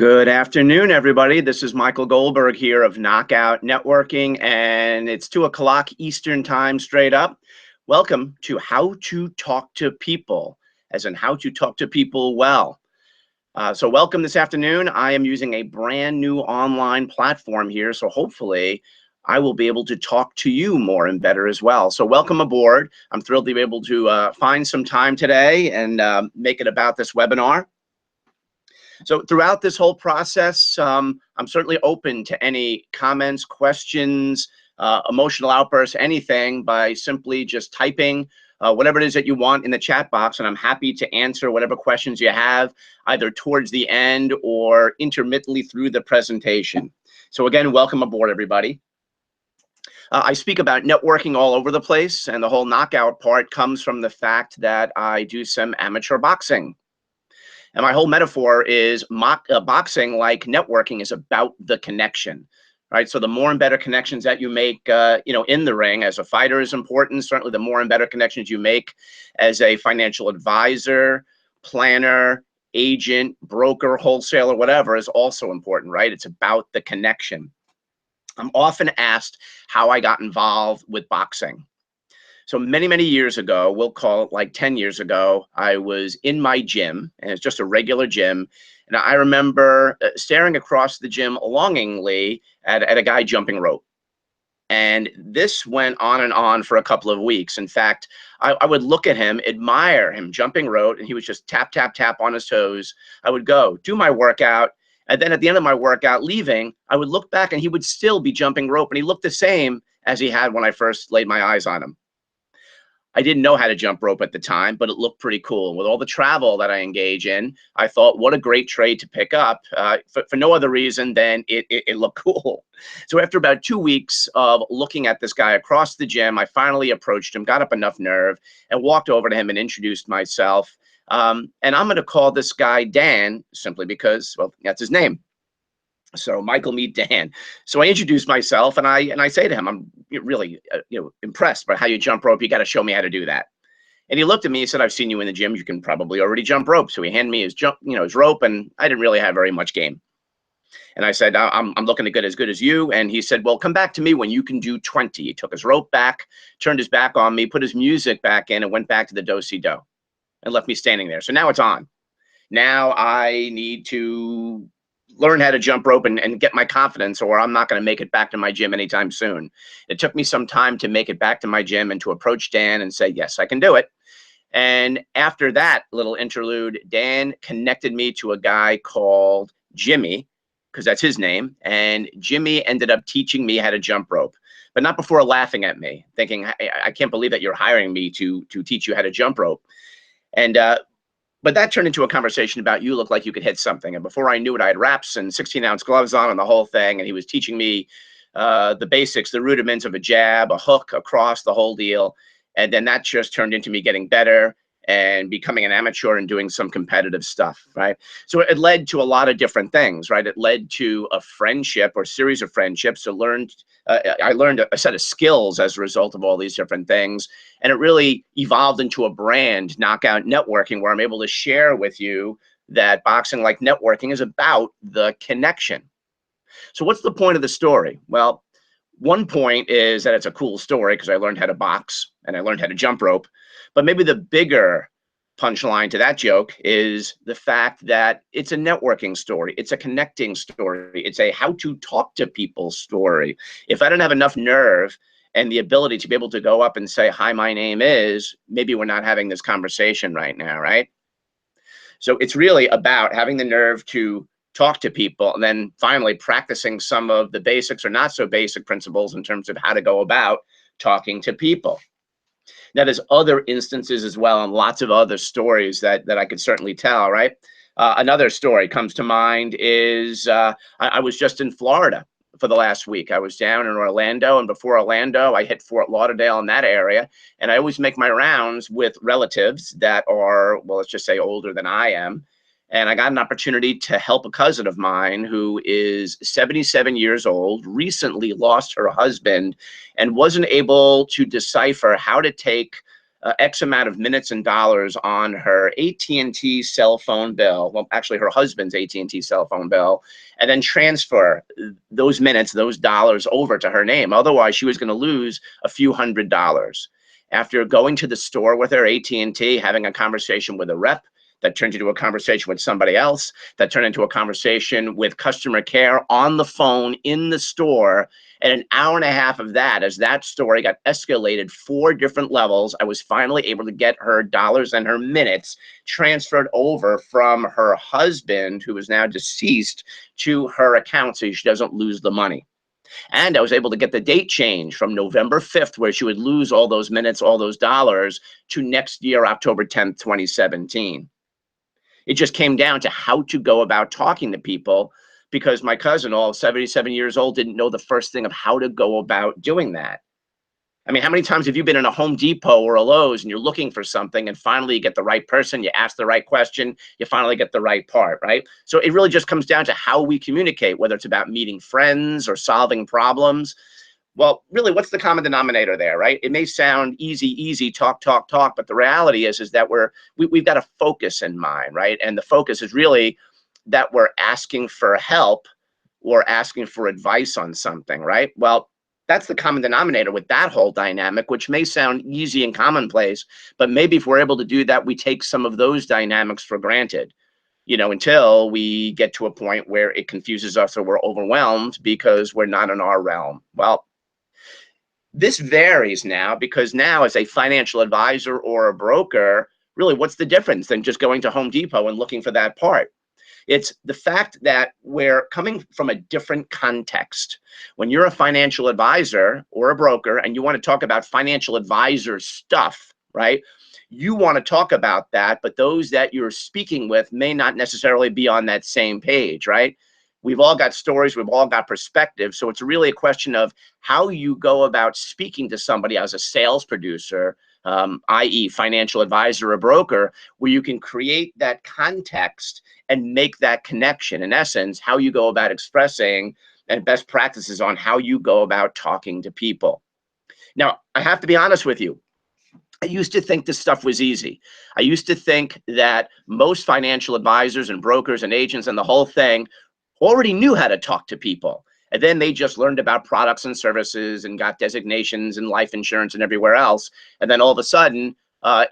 Good afternoon, everybody. This is Michael Goldberg here of Knockout Networking, and it's 2 o'clock Eastern Time straight up. Welcome to How to Talk to People, as in how to talk to people well. So welcome this afternoon. I am using a brand new online platform here, so hopefully I will be able to talk to you more and better as well. So welcome aboard. I'm thrilled to be able to find some time today and make it about this webinar. So throughout this whole process, I'm certainly open to any comments, questions, emotional outbursts, anything by simply just typing whatever it is that you want in the chat box, and I'm happy to answer whatever questions you have, either towards the end or intermittently through the presentation. So again, welcome aboard, everybody. I speak about networking all over the place, and the whole knockout part comes from the fact that I do some amateur boxing. And my whole metaphor is boxing, like networking, is about the connection, right? So the more and better connections that you make, in the ring as a fighter is important. Certainly, the more and better connections you make as a financial advisor, planner, agent, broker, wholesaler, whatever, is also important, right? It's about the connection. I'm often asked how I got involved with boxing. So many, many years ago, we'll call it like 10 years ago, I was in my gym, and it's just a regular gym. And I remember staring across the gym longingly at a guy jumping rope. And this went on and on for a couple of weeks. In fact, I would look at him, admire him jumping rope, and he was just tap, tap, tap on his toes. I would go do my workout. And then at the end of my workout, leaving, I would look back and he would still be jumping rope. And he looked the same as he had when I first laid my eyes on him. I didn't know how to jump rope at the time, but it looked pretty cool. With all the travel that I engage in, I thought, what a great trade to pick up for no other reason than it looked cool. So after about 2 weeks of looking at this guy across the gym, I finally approached him, got up enough nerve, and walked over to him and introduced myself. And I'm going to call this guy Dan simply because, well, that's his name. So Michael, meet Dan. So I introduced myself, and I say to him, I'm really impressed by how you jump rope. You got to show me how to do that. And he looked at me and said, I've seen you in the gym. You can probably already jump rope. So he handed me his his rope, and I didn't really have very much game. And I said, I'm looking to get as good as you. And he said, well, come back to me when you can do 20. He took his rope back, turned his back on me, put his music back in, and went back to the do-si-do and left me standing there. So now it's on. Now I need to learn how to jump rope and get my confidence, or I'm not going to make it back to my gym anytime soon. It took me some time to make it back to my gym and to approach Dan and say, yes, I can do it. And after that little interlude, Dan connected me to a guy called Jimmy, because that's his name. And Jimmy ended up teaching me how to jump rope, but not before laughing at me, thinking, I can't believe that you're hiring me to teach you how to jump rope. And but that turned into a conversation about, you look like you could hit something. And before I knew it, I had wraps and 16-ounce gloves on and the whole thing. And he was teaching me the basics, the rudiments of a jab, a hook, a cross, the whole deal. And then that just turned into me getting better and becoming an amateur and doing some competitive stuff, right? So it led to a lot of different things, right? It led to a friendship or series of friendships. So I learned a set of skills as a result of all these different things. And it really evolved into a brand, Knockout Networking, where I'm able to share with you that boxing, like networking, is about the connection. So what's the point of the story? Well, one point is that it's a cool story because I learned how to box and I learned how to jump rope. But maybe the bigger punchline to that joke is the fact that it's a networking story. It's a connecting story. It's a how to talk to people story. If I don't have enough nerve and the ability to be able to go up and say, hi, my name is, maybe we're not having this conversation right now, right? So it's really about having the nerve to talk to people and then finally practicing some of the basics or not so basic principles in terms of how to go about talking to people. Now, there's other instances as well and lots of other stories that I could certainly tell, right? Another story comes to mind is I was just in Florida for the last week. I was down in Orlando, and before Orlando, I hit Fort Lauderdale in that area. And I always make my rounds with relatives that are, well, let's just say older than I am. And I got an opportunity to help a cousin of mine who is 77 years old, recently lost her husband, and wasn't able to decipher how to take X amount of minutes and dollars on her AT&T cell phone bill. Well, actually her husband's AT&T cell phone bill, and then transfer those minutes, those dollars over to her name. Otherwise, she was going to lose a few $100s. After going to the store with her, AT&T, having a conversation with a rep, that turned into a conversation with somebody else, that turned into a conversation with customer care on the phone in the store. And an hour and a half of that, as that story got escalated 4 different levels, I was finally able to get her dollars and her minutes transferred over from her husband, who is now deceased, to her account so she doesn't lose the money. And I was able to get the date change from November 5th, where she would lose all those minutes, all those dollars, to next year, October 10th, 2017. It just came down to how to go about talking to people, because my cousin, all 77 years old, didn't know the first thing of how to go about doing that. I mean, how many times have you been in a Home Depot or a Lowe's and you're looking for something and finally you get the right person, you ask the right question, you finally get the right part, right? So it really just comes down to how we communicate, whether it's about meeting friends or solving problems. Well, really, what's the common denominator there, right? It may sound easy, talk, but the reality is that we've got a focus in mind, right? And the focus is really that we're asking for help or asking for advice on something, right? Well, that's the common denominator with that whole dynamic, which may sound easy and commonplace, but maybe if we're able to do that, we take some of those dynamics for granted, until we get to a point where it confuses us or we're overwhelmed because we're not in our realm. Well, this varies now, because now as a financial advisor or a broker, really, what's the difference than just going to Home Depot and looking for that part? It's the fact that we're coming from a different context. When you're a financial advisor or a broker and you want to talk about financial advisor stuff, right? You want to talk about that, but those that you're speaking with may not necessarily be on that same page, right? We've all got stories, we've all got perspectives. So it's really a question of how you go about speaking to somebody as a sales producer, i.e. financial advisor or broker, where you can create that context and make that connection. In essence, how you go about expressing and best practices on how you go about talking to people. Now, I have to be honest with you. I used to think this stuff was easy. I used to think that most financial advisors and brokers and agents and the whole thing already knew how to talk to people. And then they just learned about products and services and got designations and life insurance and everywhere else. And then all of a sudden,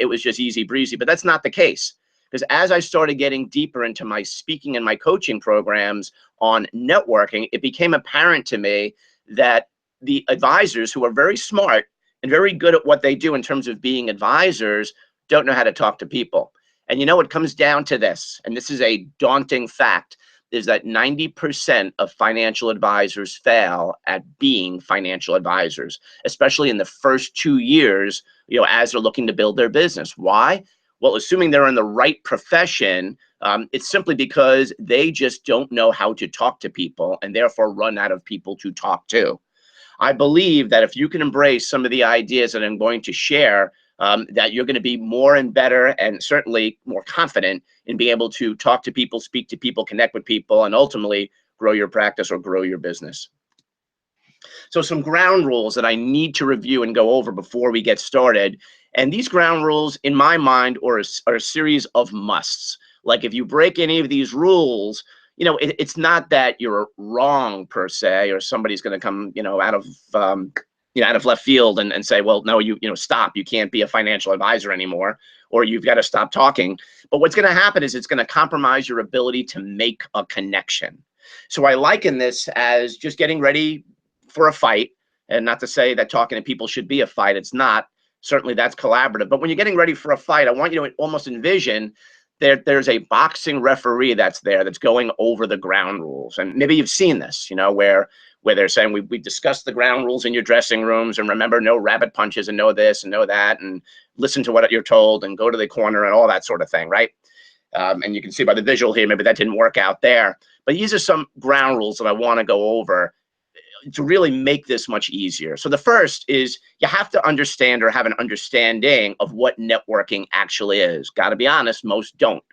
it was just easy breezy. But that's not the case. Because as I started getting deeper into my speaking and my coaching programs on networking, it became apparent to me that the advisors, who are very smart and very good at what they do in terms of being advisors, don't know how to talk to people. And it comes down to this, and this is a daunting fact, is that 90% of financial advisors fail at being financial advisors, especially in the first 2 years, as they're looking to build their business. Why? Well, assuming they're in the right profession, it's simply because they just don't know how to talk to people and therefore run out of people to talk to. I believe that if you can embrace some of the ideas that I'm going to share, that you're going to be more and better and certainly more confident in being able to talk to people, speak to people, connect with people, and ultimately grow your practice or grow your business. So some ground rules that I need to review and go over before we get started. And these ground rules, in my mind, are a series of musts. Like if you break any of these rules, it's not that you're wrong per se, or somebody's going to come, out of left field and say, well, no, stop. You can't be a financial advisor anymore, or you've got to stop talking. But what's going to happen is it's going to compromise your ability to make a connection. So I liken this as just getting ready for a fight, and not to say that talking to people should be a fight. It's not. Certainly that's collaborative. But when you're getting ready for a fight, I want you to almost envision there's a boxing referee that's going over the ground rules. And maybe you've seen this, where they're saying we discussed the ground rules in your dressing rooms, and remember, no rabbit punches, and no this and no that, and listen to what you're told and go to the corner and all that sort of thing, right? And you can see by the visual here, maybe that didn't work out there. But these are some ground rules that I want to go over to really make this much easier. So the first is you have to understand or have an understanding of what networking actually is. Got to be honest, most don't.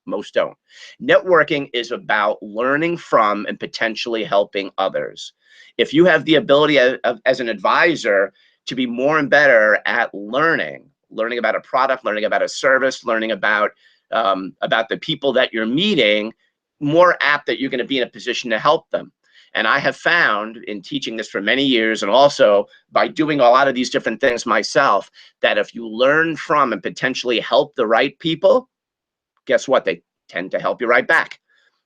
Most don't. Networking is about learning from and potentially helping others. If you have the ability as an advisor to be more and better at learning learning about a product, learning about a service, learning about the people that you're meeting, more apt that you're going to be in a position to help them. And I have found in teaching this for many years, and also by doing a lot of these different things myself, that if you learn from and potentially help the right people, guess what? They tend to help you right back.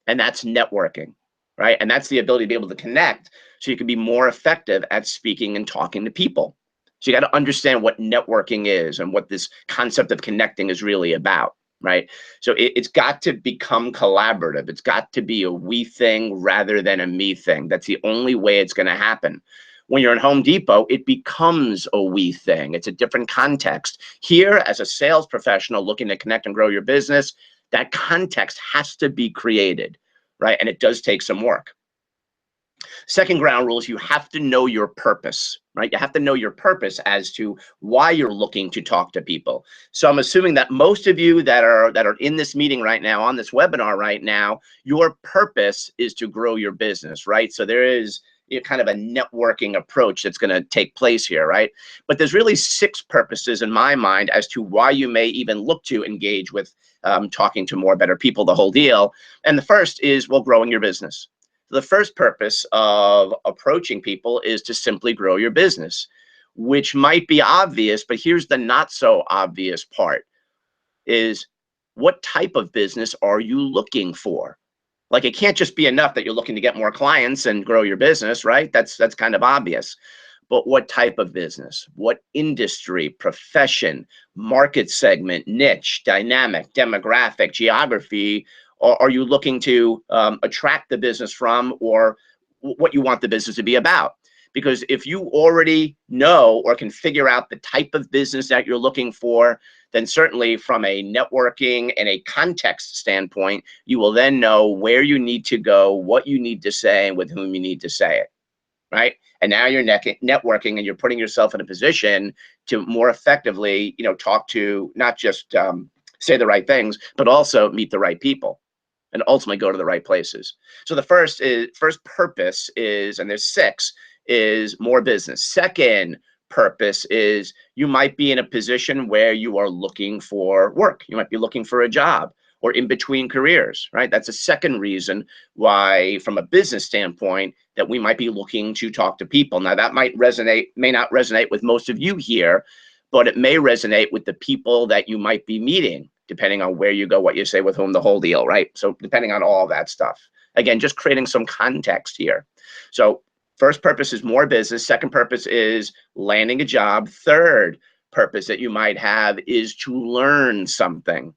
And that's networking, right? And that's the ability to be able to connect so you can be more effective at speaking and talking to people. So you got to understand what networking is and what this concept of connecting is really about, right? So it's got to become collaborative. It's got to be a we thing rather than a me thing. That's the only way it's going to happen. When you're in Home Depot, it becomes a we thing. It's a different context. Here, as a sales professional looking to connect and grow your business, that context has to be created, right? And it does take some work. Second ground rule is you have to know your purpose, right? You have to know your purpose as to why you're looking to talk to people. So I'm assuming that most of you that are in this meeting right now, on this webinar right now, your purpose is to grow your business, right? So there is kind of a networking approach that's going to take place here, right? But there's really 6 purposes in my mind as to why you may even look to engage with talking to more better people, the whole deal. And the first is, well, growing your business. The first purpose of approaching people is to simply grow your business, which might be obvious, but here's the not so obvious part is, what type of business are you looking for? Like, it can't just be enough that you're looking to get more clients and grow your business, right? That's kind of obvious. But what type of business, what industry, profession, market segment, niche, dynamic, demographic, geography are you looking to attract the business from, or what you want the business to be about? Because if you already know or can figure out the type of business that you're looking for, then certainly from a networking and a context standpoint, you will then know where you need to go, what you need to say, and with whom you need to say it. Right? And now you're networking, and you're putting yourself in a position to more effectively, talk to not just say the right things, but also meet the right people and ultimately go to the right places. So the first purpose is, and there's 6, is more business. Second purpose is, you might be in a position where you are looking for work. You might be looking for a job or in between careers, right? That's a second reason why, from a business standpoint, that we might be looking to talk to people. Now, that may not resonate with most of you here, but it may resonate with the people that you might be meeting, depending on where you go, what you say, with whom, the whole deal, right? So depending on all that stuff. Again, just creating some context here. So first purpose is more business. Second purpose is landing a job. Third purpose that you might have is to learn something,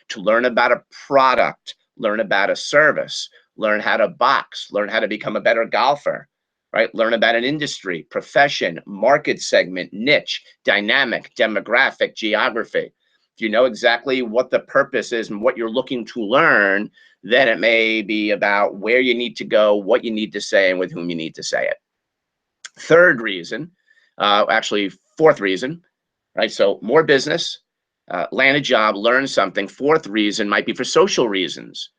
to learn about a product, learn about a service, learn how to box, learn how to become a better golfer, right? Learn about an industry, profession, market segment, niche, dynamic, demographic, geography. If you know exactly what the purpose is and what you're looking to learn, then it may be about where you need to go, what you need to say, and with whom you need to say it. Third reason, actually fourth reason, right? So more business, land a job, learn something. Fourth reason might be for social reasons,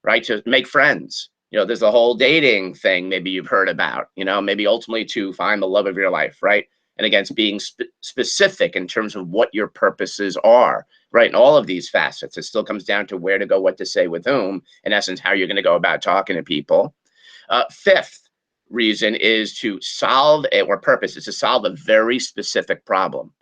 right? To make friends. There's the whole dating thing maybe you've heard about, maybe ultimately to find the love of your life, right? And again, it's being specific in terms of what your purposes are, right? In all of these facets, it still comes down to where to go, what to say, with whom, in essence, how you're going to go about talking to people. Fifth reason is to solve or purpose is to solve a very specific problem.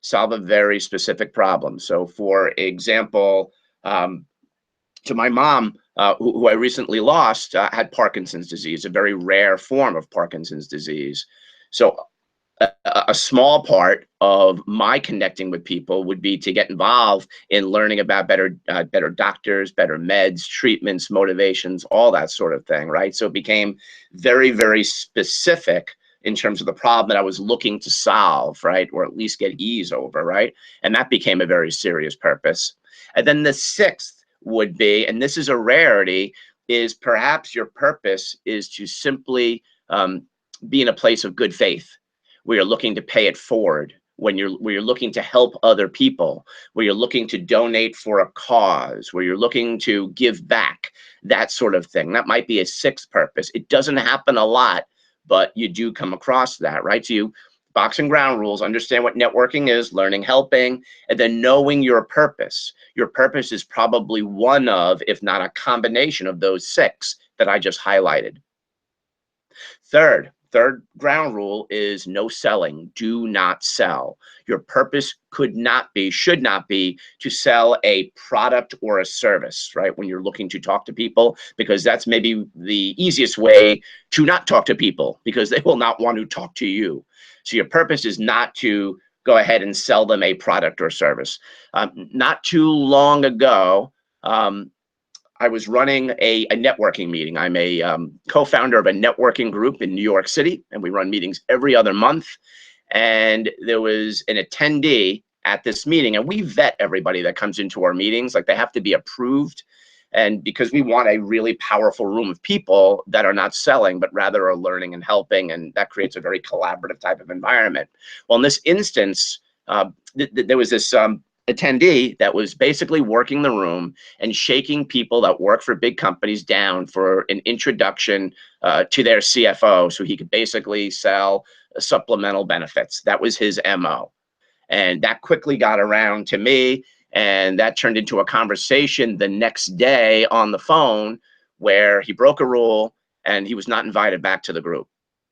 Solve a very specific problem. So for example, to my mom, who I recently lost, had Parkinson's disease, a very rare form of Parkinson's disease. So a small part of my connecting with people would be to get involved in learning about better doctors, better meds, treatments, motivations, all that sort of thing, right? So it became very, very specific in terms of the problem that I was looking to solve, right? Or at least get ease over, right? And that became a very serious purpose. And then the sixth would be, and this is a rarity, is perhaps your purpose is to simply be in a place of good faith, where you're looking to pay it forward, where you're looking to help other people, where you're looking to donate for a cause, where you're looking to give back, that sort of thing. That might be a sixth purpose. It doesn't happen a lot, but you do come across that, right? So box and ground rules, understand what networking is, learning, helping, and then knowing your purpose. Your purpose is probably one of, if not a combination of those 6 that I just highlighted. Third ground rule is no selling. Do not sell. Your purpose could not be, should not be to sell a product or a service, right? When you're looking to talk to people, because that's maybe the easiest way to not talk to people because they will not want to talk to you. So your purpose is not to go ahead and sell them a product or service. Not too long ago, I was running a networking meeting. I'm a co-founder of a networking group in New York City, and we run meetings every other month. And there was an attendee at this meeting, and we vet everybody that comes into our meetings. Like, they have to be approved. And because we want a really powerful room of people that are not selling, but rather are learning and helping, and that creates a very collaborative type of environment. Well, in this instance, there was this attendee that was basically working the room and shaking people that work for big companies down for an introduction to their CFO so he could basically sell supplemental benefits. That was his MO. And that quickly got around to me, and that turned into a conversation the next day on the phone where he broke a rule and he was not invited back to the group,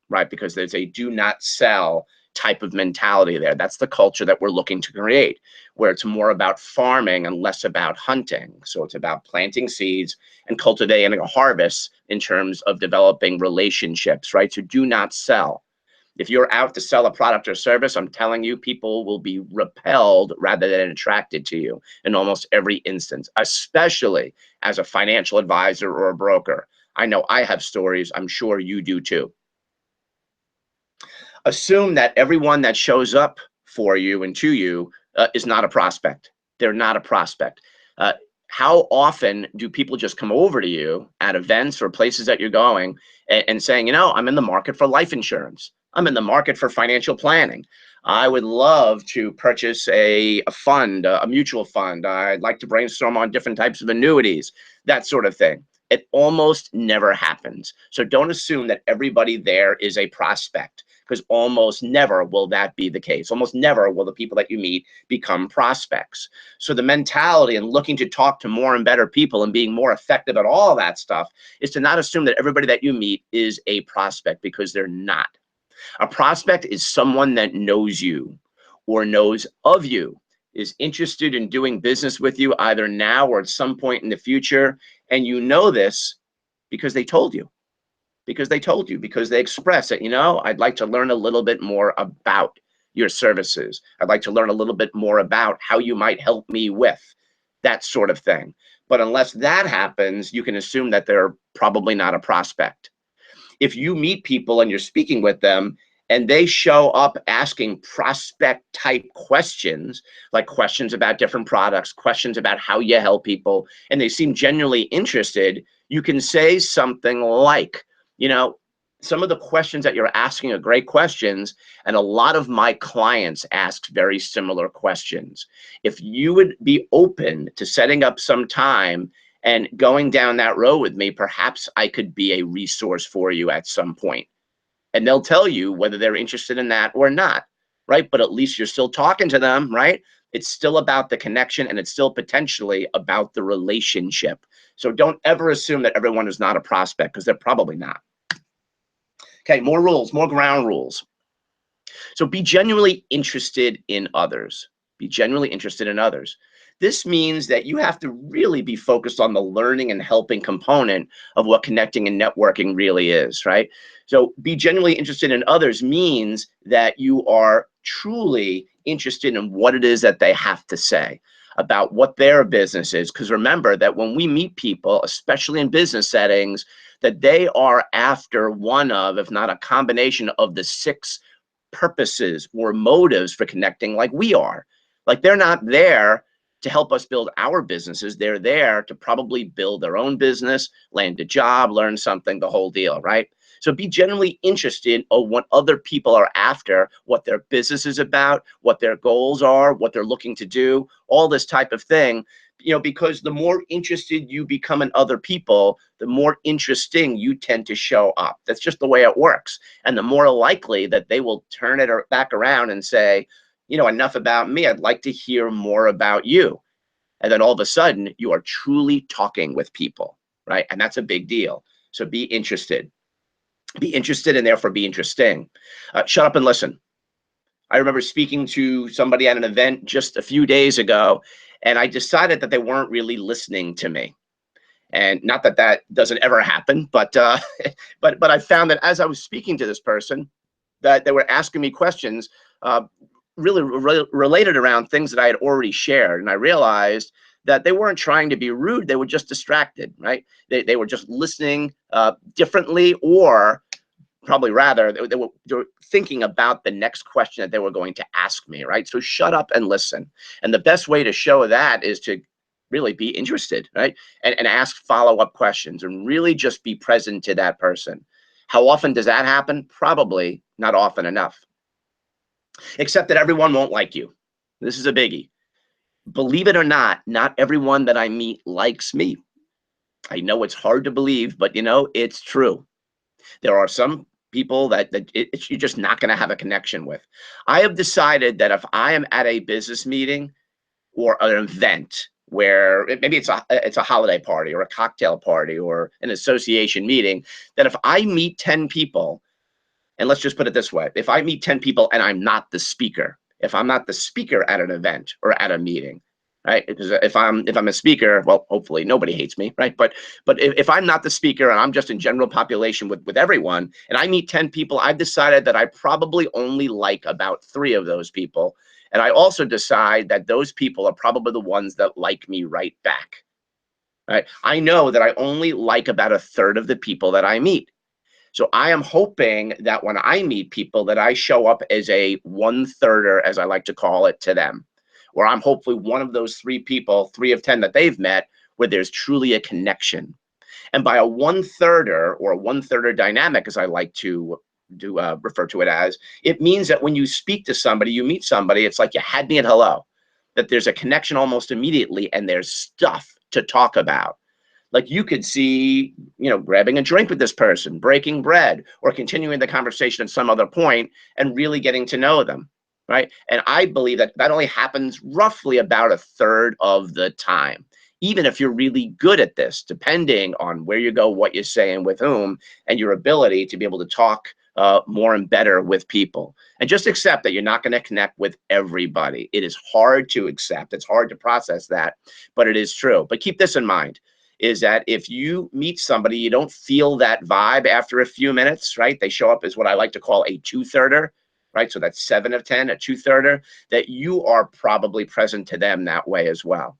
right? Because there's a do not sell type of mentality there. That's the culture that we're looking to create, where it's more about farming and less about hunting. So it's about planting seeds and cultivating a harvest in terms of developing relationships, right? So do not sell. If you're out to sell a product or service, I'm telling you, people will be repelled rather than attracted to you in almost every instance, especially as a financial advisor or a broker. I know I have stories. I'm sure you do too. Assume that everyone that shows up for you and to you is not a prospect. They're not a prospect. How often do people just come over to you at events or places that you're going and saying, you know, I'm in the market for life insurance. I'm in the market for financial planning. I would love to purchase a fund, a mutual fund. I'd like to brainstorm on different types of annuities, that sort of thing. It almost never happens. So don't assume that everybody there is a prospect, because almost never will that be the case. Almost never will the people that you meet become prospects. So the mentality and looking to talk to more and better people and being more effective at all that stuff is to not assume that everybody that you meet is a prospect, because they're not. A prospect is someone that knows you or knows of you, is interested in doing business with you either now or at some point in the future. And you know this because they told you. Because they express it, you know, I'd like to learn a little bit more about your services. I'd like to learn a little bit more about how you might help me with that sort of thing. But unless that happens, you can assume that they're probably not a prospect. If you meet people and you're speaking with them and they show up asking prospect type questions, like questions about different products, questions about how you help people, and they seem genuinely interested, you can say something like, you know, some of the questions that you're asking are great questions, and a lot of my clients ask very similar questions. If you would be open to setting up some time and going down that road with me, perhaps I could be a resource for you at some point. And they'll tell you whether they're interested in that or not, right? But at least you're still talking to them, right? It's still about the connection, and it's still potentially about the relationship. So don't ever assume that everyone is not a prospect, because they're probably not. Okay, more rules, more ground rules. So be genuinely interested in others. Be genuinely interested in others. This means that you have to really be focused on the learning and helping component of what connecting and networking really is, right? So be genuinely interested in others means that you are truly interested in what it is that they have to say about what their business is. Because remember that when we meet people, especially in business settings, that they are after one of, if not a combination of, the 6 purposes or motives for connecting, like we are. Like, they're not there to help us build our businesses. They're there to probably build their own business, land a job, learn something, the whole deal, right? So be genuinely interested in what other people are after, what their business is about, what their goals are, what they're looking to do, all this type of thing. because the more interested you become in other people, the more interesting you tend to show up. That's just the way it works. And the more likely that they will turn it back around and say, enough about me. I'd like to hear more about you. And then all of a sudden, you are truly talking with people, right? And that's a big deal. So be interested. Be interested and therefore be interesting. Shut up and listen. I remember speaking to somebody at an event just a few days ago, and I decided that they weren't really listening to me. And not that that doesn't ever happen, but but I found that as I was speaking to this person, that they were asking me questions really related around things that I had already shared, and I realized that they weren't trying to be rude; they were just distracted, right? They were just listening differently, or probably rather they were thinking about the next question that they were going to ask me, right? So shut up and listen. And the best way to show that is to really be interested, right? And ask follow-up questions and really just be present to that person. How often does that happen? Probably not often enough. Except that everyone won't like you. This is a biggie. Believe it or not everyone that I meet likes me. I know it's hard to believe, but it's true. There are some people that you're just not going to have a connection with. I have decided that if I am at a business meeting or an event where maybe it's a holiday party or a cocktail party or an association meeting, that if I meet 10 people, and let's just put it this way, if I meet 10 people and I'm not the speaker, if I'm not the speaker at an event or at a meeting, right? Because if I'm a speaker, well, hopefully nobody hates me, right? But if I'm not the speaker and I'm just in general population with everyone, and I meet 10 people, I've decided that I probably only like about 3 of those people. And I also decide that those people are probably the ones that like me right back. Right? I know that I only like about a third of the people that I meet. So I am hoping that when I meet people that I show up as a 1/3er, as I like to call it, to them, where I'm hopefully one of those 3 people, 3 of 10 that they've met, where there's truly a connection. And by a 1/3er or a 1/3er dynamic, as I like to refer to it as, it means that when you speak to somebody, you meet somebody, it's like you had me at hello, that there's a connection almost immediately and there's stuff to talk about. Like you could see, grabbing a drink with this person, breaking bread, or continuing the conversation at some other point and really getting to know them, right? And I believe that that only happens roughly about a third of the time. Even if you're really good at this, depending on where you go, what you say, and with whom, and your ability to be able to talk more and better with people. And just accept that you're not going to connect with everybody. It is hard to accept. It's hard to process that, but it is true. But keep this in mind, is that if you meet somebody, you don't feel that vibe after a few minutes, right? They show up as what I like to call a 2/3er, right? So that's 7 of 10, a 2/3er, that you are probably present to them that way as well.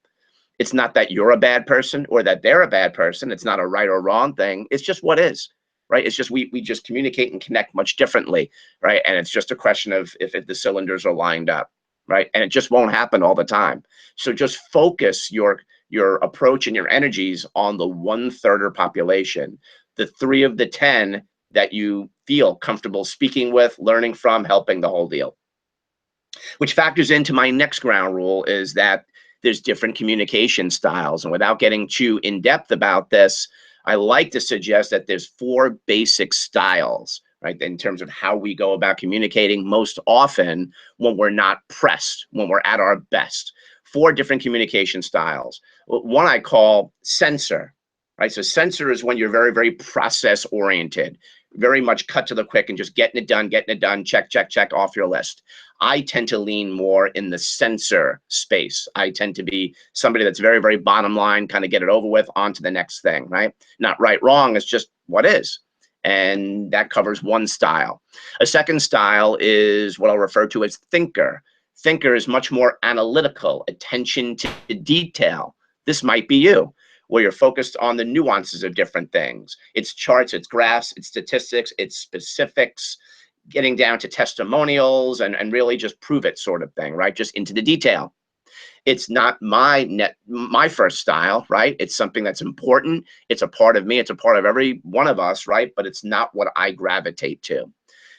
It's not that you're a bad person or that they're a bad person. It's not a right or wrong thing. It's just what is, right? It's just we just communicate and connect much differently, right? And it's just a question of if the cylinders are lined up, right? And it just won't happen all the time. So just focus your approach and your energies on the 1/3er population, the 3 of the 10 that you feel comfortable speaking with, learning from, helping, the whole deal. Which factors into my next ground rule, is that there's different communication styles. And without getting too in depth about this, I like to suggest that there's 4 basic styles, right? In terms of how we go about communicating most often when we're not pressed, when we're at our best. 4 different communication styles. One I call sensor, right? So sensor is when you're very, very process oriented, very much cut to the quick and just getting it done, check, check, check off your list. I tend to lean more in the sensor space. I tend to be somebody that's very, very bottom line, kind of get it over with, on to the next thing, right? Not right, wrong, it's just what is. And that covers one style. A second style is what I'll refer to as thinker. Thinker is much more analytical, attention to detail. This might be you, where you're focused on the nuances of different things. It's charts, it's graphs, it's statistics, it's specifics, getting down to testimonials and really just prove it sort of thing, right? Just into the detail. It's not my first style, right? It's something that's important. It's a part of me. It's a part of every one of us, right? But it's not what I gravitate to.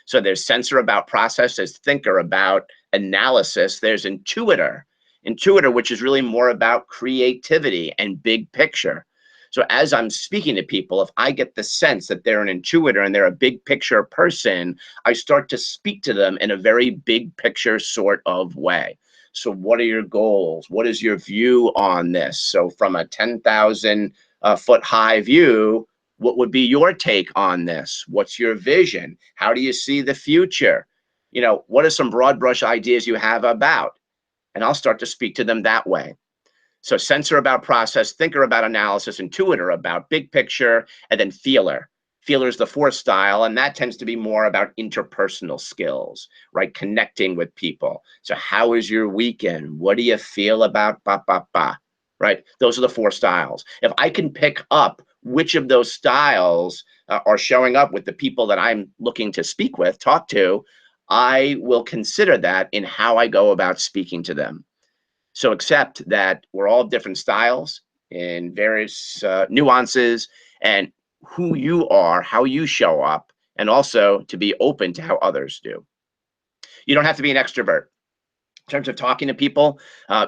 So there's sensor about process, there's thinker about analysis, there's intuitor. Intuitor, which is really more about creativity and big picture. So as I'm speaking to people, if I get the sense that they're an intuitor and they're a big picture person, I start to speak to them in a very big picture sort of way. So what are your goals? What is your view on this? So from a 10,000 foot high view, what would be your take on this? What's your vision? How do you see the future? You know, what are some broad brush ideas you have about? And I'll start to speak to them that way. So sensor about process, thinker about analysis, intuitor about big picture, and then feeler. Feeler is the fourth style, and that tends to be more about interpersonal skills, right? Connecting with people. So how was your weekend? What do you feel about ba, ba, ba, right? Those are the four styles. If I can pick up which of those styles are showing up with the people that I'm looking to speak with, talk to, I will consider that in how I go about speaking to them. So accept that we're all different styles in various nuances, and who you are, how you show up, and also to be open to how others do. You don't have to be an extrovert. In terms of talking to people,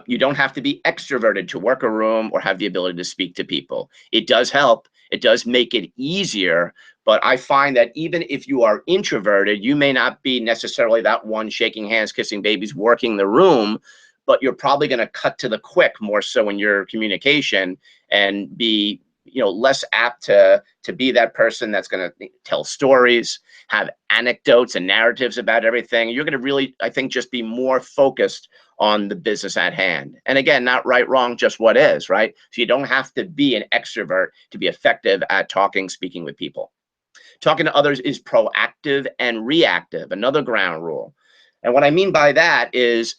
you don't have to be extroverted to work a room or have the ability to speak to people. It does help. It does make it easier. But I find that even if you are introverted, you may not be necessarily that one shaking hands, kissing babies, working the room, but you're probably going to cut to the quick more so in your communication and be, you know, less apt to be that person that's going to tell stories, have anecdotes and narratives about everything. You're going to really, I think, just be more focused on the business at hand. And again, not right, wrong, just what is, right? So you don't have to be an extrovert to be effective at talking, speaking with people. Talking to others is proactive and reactive, another ground rule. And what I mean by that is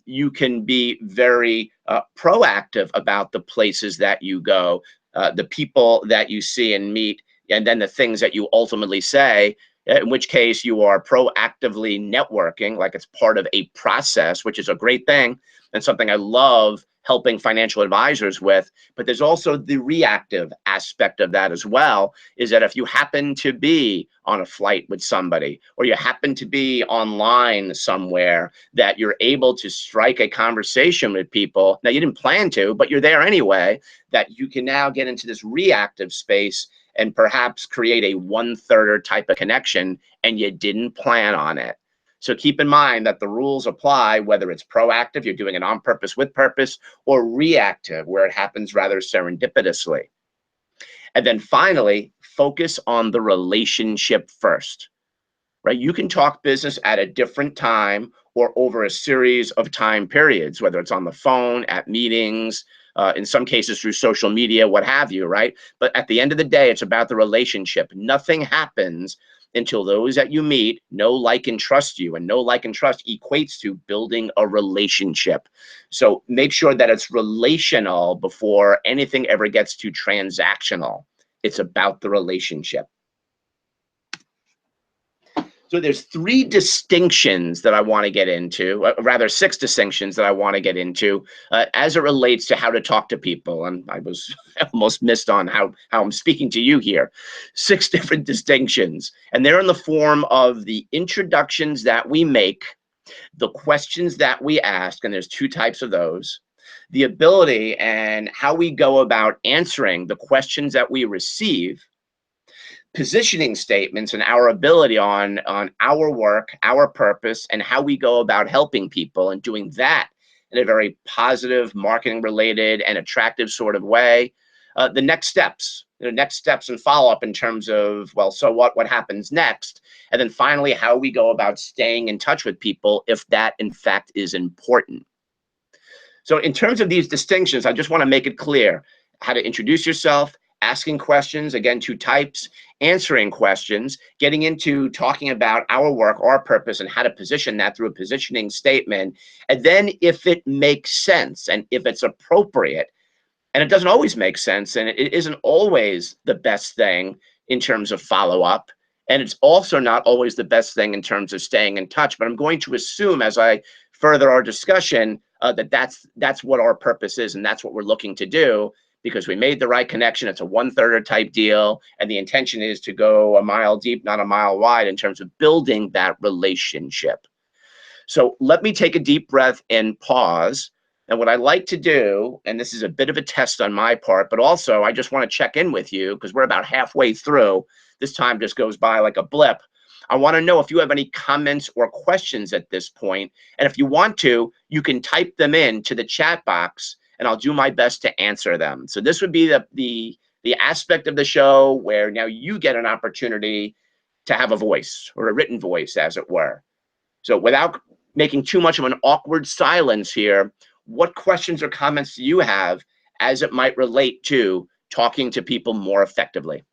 you can be very proactive about the places that you go, the people that you see and meet, and then the things that you ultimately say, in which case you are proactively networking, like it's part of a process, which is a great thing and something I love helping financial advisors with. But there's also the reactive aspect of that as well, is that if you happen to be on a flight with somebody or you happen to be online somewhere, that you're able to strike a conversation with people. Now, you didn't plan to, but you're there anyway, that you can now get into this reactive space and perhaps create a one-thirder type of connection, and you didn't plan on it. So keep in mind that the rules apply, whether it's proactive, you're doing it on purpose, with purpose, or reactive, where it happens rather serendipitously. And then finally, focus on the relationship first, right? You can talk business at a different time or over a series of time periods, whether it's on the phone, at meetings, in some cases through social media, what have you, right? But at the end of the day, it's about the relationship. Nothing happens until those that you meet know, like, and trust you. And know, like, and trust equates to building a relationship. So make sure that it's relational before anything ever gets to transactional. It's about the relationship. So there's three distinctions that I want to get into, rather six distinctions that I want to get into as it relates to how to talk to people. And I was almost missed on how I'm speaking to you here. Six different distinctions. And they're in the form of the introductions that we make, the questions that we ask, and there's two types of those, the ability and how we go about answering the questions that we receive, positioning statements and our ability on our work, our purpose, and how we go about helping people and doing that in a very positive, marketing related and attractive sort of way. The next steps, next steps and follow up in terms of, well, so what happens next? And then finally, how we go about staying in touch with people if that in fact is important. So in terms of these distinctions, I just want to make it clear how to introduce yourself, asking questions, again, two types, answering questions, getting into talking about our work, our purpose, and how to position that through a positioning statement. And then if it makes sense and if it's appropriate, and it doesn't always make sense, and it isn't always the best thing in terms of follow-up, and it's also not always the best thing in terms of staying in touch. But I'm going to assume as I further our discussion that that's what our purpose is, and that's what we're looking to do, because we made the right connection. It's a one-thirder type deal, and the intention is to go a mile deep, not a mile wide, in terms of building that relationship. So let me take a deep breath and pause And what I like to do, and this is a bit of a test on my part, but also I just want to check in with you because we're about halfway through. This time just goes by like a blip. I want to know if you have any comments or questions at this point. And if you want to, you can type them in to the chat box and I'll do my best to answer them. So this would be the aspect of the show where now you get an opportunity to have a voice or a written voice, as it were. So without making too much of an awkward silence here, what questions or comments do you have as it might relate to talking to people more effectively?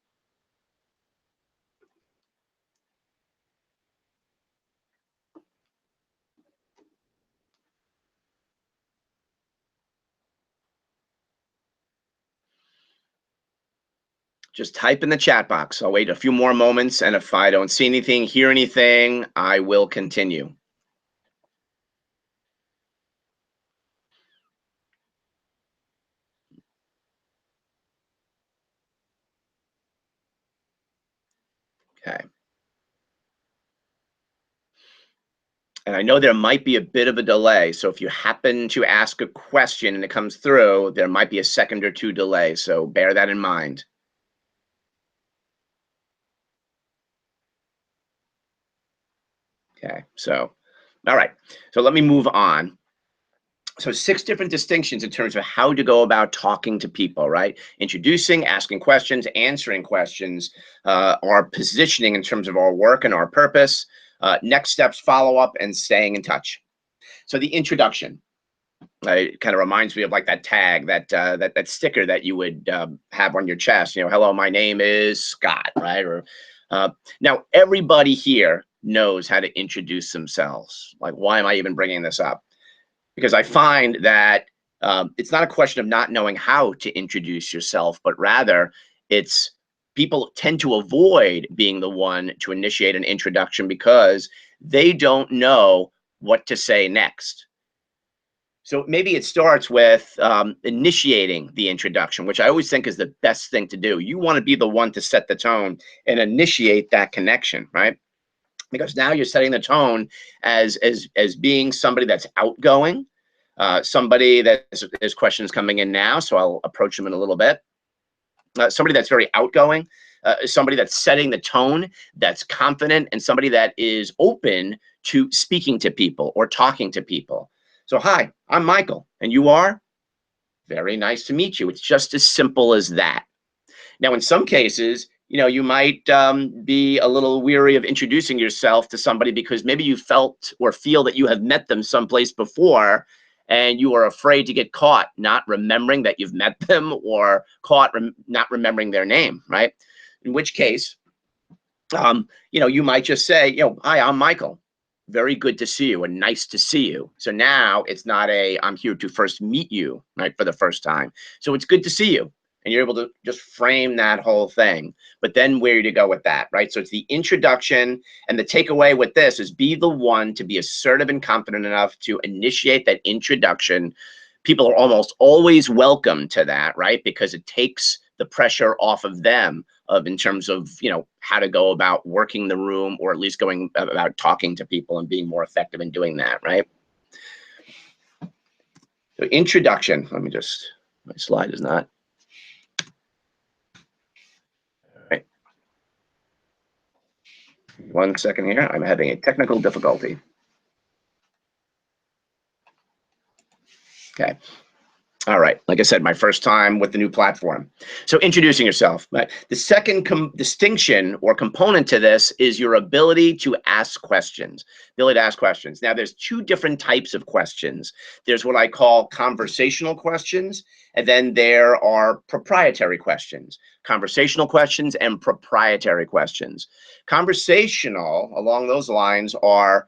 Just type in the chat box. I'll wait a few more moments, and if I don't see anything, hear anything, I will continue. Okay. And I know there might be a bit of a delay. So if you happen to ask a question and it comes through, there might be a second or two delay. So bear that in mind. Okay. So, all right. So let me move on. So 6 different distinctions in terms of how to go about talking to people, right? Introducing, asking questions, answering questions, our positioning in terms of our work and our purpose, next steps, follow up, and staying in touch. So the introduction, it kind of reminds me of like that tag, that sticker that you would have on your chest. Hello, my name is Scott, right? Or now everybody here knows how to introduce themselves. Like, why am I even bringing this up? Because I find that it's not a question of not knowing how to introduce yourself, but rather it's people tend to avoid being the one to initiate an introduction because they don't know what to say next. So maybe it starts with initiating the introduction, which I always think is the best thing to do. You want to be the one to set the tone and initiate that connection, right? Because now you're setting the tone as being somebody that's outgoing, somebody that there's questions coming in now, so I'll approach them in a little bit. Somebody that's very outgoing, somebody that's setting the tone, that's confident, and somebody that is open to speaking to people or talking to people. So, hi, I'm Michael, and you are? Very nice to meet you. It's just as simple as that. Now, in some cases, you might be a little weary of introducing yourself to somebody because maybe you felt or feel that you have met them someplace before and you are afraid to get caught not remembering that you've met them or caught not remembering their name, right? In which case, you might just say, hi, I'm Michael. Very good to see you and nice to see you. So now it's not I'm here to first meet you, right, for the first time. So it's good to see you. And you're able to just frame that whole thing. But then where to go with that, right? So it's the introduction, and the takeaway with this is be the one to be assertive and confident enough to initiate that introduction. People are almost always welcome to that, right? Because it takes the pressure off of them in terms of how to go about working the room, or at least going about talking to people and being more effective in doing that, right? So introduction. Let me just, my slide is not. Right. 1 second here. I'm having a technical difficulty. Okay. All right. Like I said, my first time with the new platform. So introducing yourself. Right? The second distinction or component to this is your ability to ask questions. Ability to ask questions. Now, there's 2 different types of questions. There's what I call conversational questions, and then there are proprietary questions. Conversational questions and proprietary questions. Conversational, along those lines, are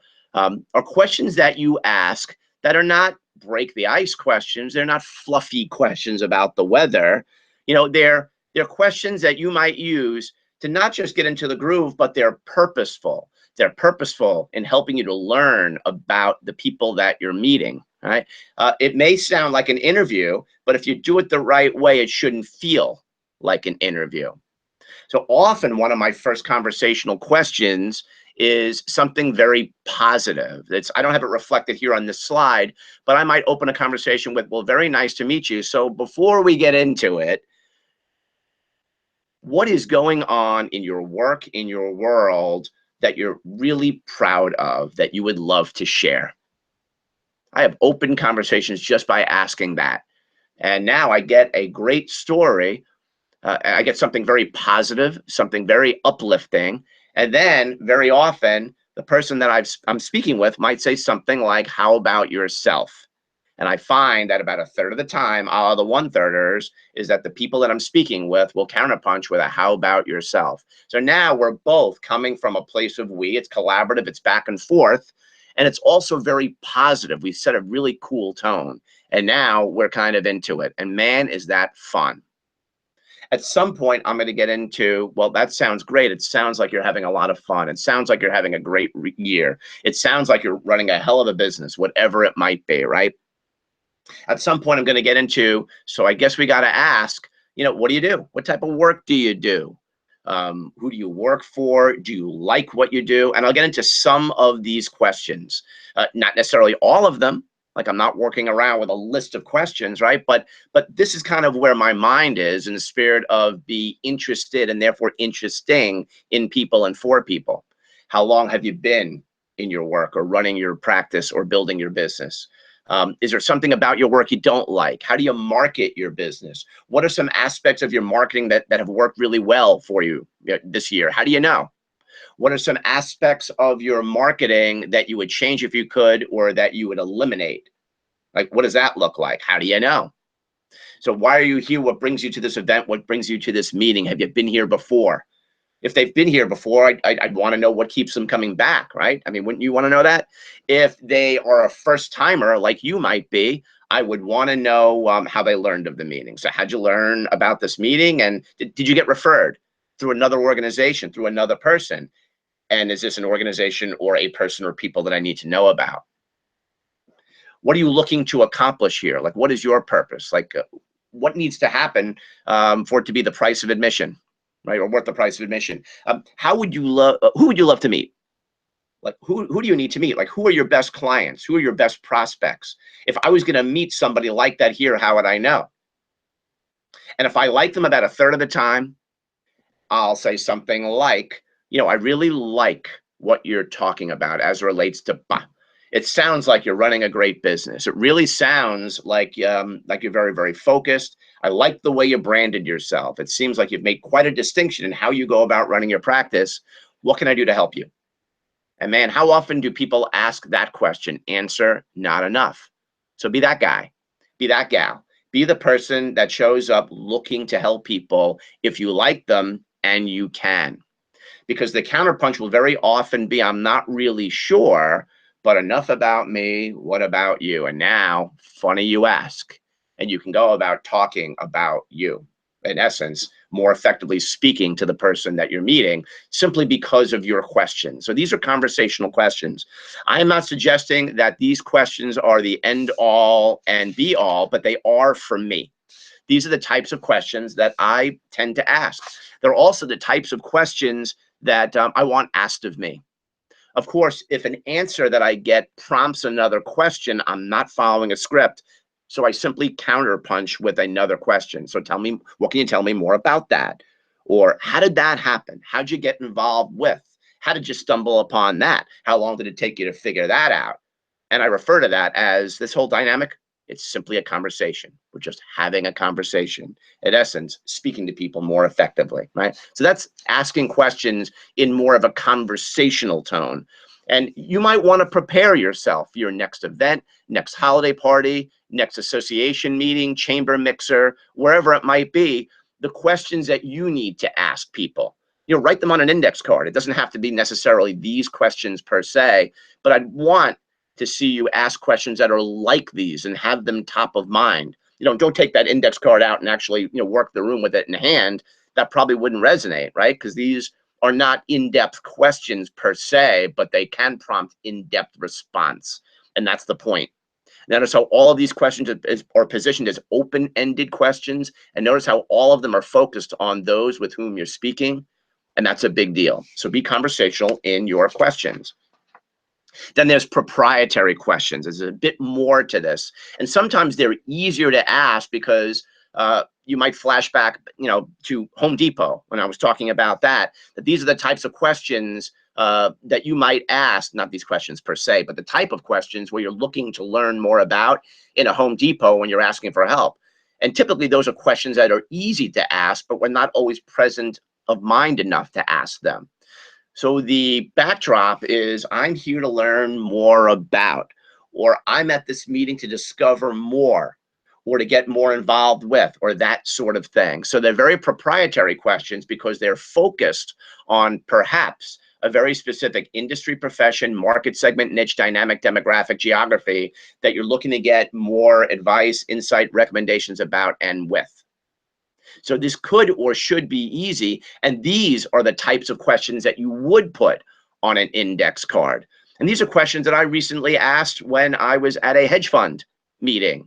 questions that you ask that are not break the ice questions. They're not fluffy questions about the weather. They're questions that you might use to not just get into the groove, but they're purposeful. They're purposeful in helping you to learn about the people that you're meeting. Right? It may sound like an interview, but if you do it the right way, it shouldn't feel like an interview. So often one of my first conversational questions is something very positive. I don't have it reflected here on this slide, but I might open a conversation with, well, very nice to meet you. So before we get into it, what is going on in your work, in your world, that you're really proud of, that you would love to share? I have open conversations just by asking that. And now I get a great story. I get something very positive, something very uplifting. And then very often, the person that I'm speaking with might say something like, how about yourself? And I find that about a third of the time, the one-thirders, is that the people that I'm speaking with will counterpunch with a how about yourself? So now we're both coming from a place of we. It's collaborative, it's back and forth, and it's also very positive. We set a really cool tone, and now we're kind of into it. And man, is that fun. At some point, I'm going to get into, well, that sounds great. It sounds like you're having a lot of fun. It sounds like you're having a great year. It sounds like you're running a hell of a business, whatever it might be, right? At some point, I'm going to get into, so I guess we got to ask, what do you do? What type of work do you do? Who do you work for? Do you like what you do? And I'll get into some of these questions, not necessarily all of them. Like, I'm not working around with a list of questions, right? But this is kind of where my mind is, in the spirit of be interested and therefore interesting in people and for people. How long have you been in your work or running your practice or building your business? Is there something about your work you don't like? How do you market your business? What are some aspects of your marketing that have worked really well for you this year? How do you know? What are some aspects of your marketing that you would change if you could, or that you would eliminate? Like, what does that look like? How do you know? So why are you here? What brings you to this event? What brings you to this meeting? Have you been here before? If they've been here before, I'd want to know what keeps them coming back, right? I mean, wouldn't you want to know that? If they are a first timer, like you might be, I would want to know how they learned of the meeting. So how'd you learn about this meeting? And did you get referred through another organization, through another person? And is this an organization or a person or people that I need to know about? What are you looking to accomplish here? Like, what is your purpose? Like, what needs to happen for it to be the price of admission? Right, or worth the price of admission. How would you love? Who would you love to meet? Like, who do you need to meet? Like, who are your best clients? Who are your best prospects? If I was going to meet somebody like that here, how would I know? And if I like them about a third of the time, I'll say something like, I really like what you're talking about as it relates to. It sounds like you're running a great business. It really sounds like you're very, very focused. I like the way you branded yourself. It seems like you've made quite a distinction in how you go about running your practice. What can I do to help you? And man, how often do people ask that question? Answer, not enough. So be that guy, be that gal, be the person that shows up looking to help people if you like them and you can. Because the counterpunch will very often be, I'm not really sure, but enough about me, what about you? And now, funny you ask, and you can go about talking about you. In essence, more effectively speaking to the person that you're meeting, simply because of your questions. So these are conversational questions. I am not suggesting that these questions are the end all and be all, but they are for me. These are the types of questions that I tend to ask. They're also the types of questions that I want asked of me. Of course, if an answer that I get prompts another question, I'm not following a script. So I simply counterpunch with another question. So tell me, what can you tell me more about that? Or how did that happen? How'd you get involved with? How did you stumble upon that? How long did it take you to figure that out? And I refer to that as this whole dynamic. It's simply a conversation. We're just having a conversation. In essence, speaking to people more effectively, right? So that's asking questions in more of a conversational tone. And you might want to prepare yourself for your next event, next holiday party, next association meeting, chamber mixer, wherever it might be, the questions that you need to ask people. Write them on an index card. It doesn't have to be necessarily these questions per se, but I'd want to see you ask questions that are like these and have them top of mind. Don't take that index card out and actually, work the room with it in hand. That probably wouldn't resonate, right? Because these are not in-depth questions per se, but they can prompt in-depth response. And that's the point. Notice how all of these questions are positioned as open-ended questions. And notice how all of them are focused on those with whom you're speaking. and that's a big deal. So be conversational in your questions. Then there's proprietary questions. There's a bit more to this, and sometimes they're easier to ask because you might flash back, to Home Depot when I was talking about that. That these are the types of questions that you might ask. Not these questions per se, but the type of questions where you're looking to learn more about in a Home Depot when you're asking for help. And typically, those are questions that are easy to ask, but we're not always present of mind enough to ask them. So the backdrop is I'm here to learn more about, or I'm at this meeting to discover more, or to get more involved with, or that sort of thing. So they're very proprietary questions because they're focused on perhaps a very specific industry, profession, market segment, niche, dynamic, demographic, geography that you're looking to get more advice, insight, recommendations about and with. So this could or should be easy. And these are the types of questions that you would put on an index card. And these are questions that I recently asked when I was at a hedge fund meeting,